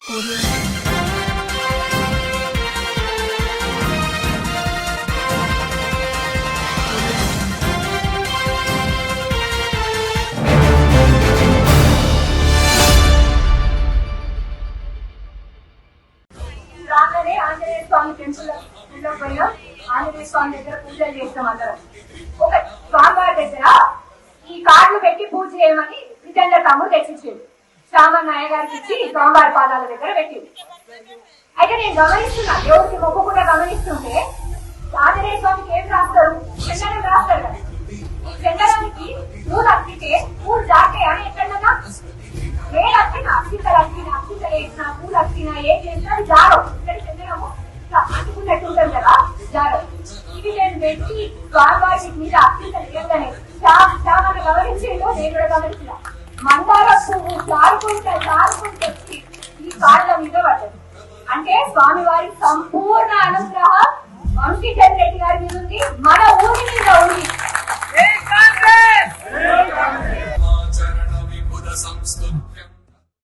రాగానే ఆంజనేయ స్వామి టెంపుల్ పోయినా ఆంజనేయ స్వామి దగ్గర పూజలు చేస్తాం అందరం. ఒక స్వామివారి దగ్గర ఈ కార్డులు పెట్టి పూజ చేయమని విజయంగా తమ్ముడు తెచ్చిచ్చింది. శ్రావణ నాయ గారికి ఇచ్చి స్వామివారి పాదాల దగ్గర పెట్టింది. అయితే నేను గమనిస్తున్నా, ఎవరికి మొక్కకుండా గమనిస్తుంటే ఆంజనేయ స్వామికి ఏం రాస్తారు? చందనం రాస్తారు కదా. ఈ చందనానికి పూలు అప్పితే పూలు జాకే అని ఎక్కడన్నా ఏ అప్పినా అక్షింతలు అప్పినా అక్షింతలు వేసినా పూలు అప్పినా ఏం చేసినా అది జారో. ఇక్కడ చందనము అంటుకున్నట్టు ఉంటుంది కదా, జారో. ఇవి నేను పెట్టి స్వామివారి మీద అక్షింతలు వేయగానే చాలా గమనించిందో నేను కూడా గమనించిన మందార పువ్వు జారుకుంటే వచ్చి ఈ కాళ్ళ మీద పడ్డది. అంటే స్వామివారి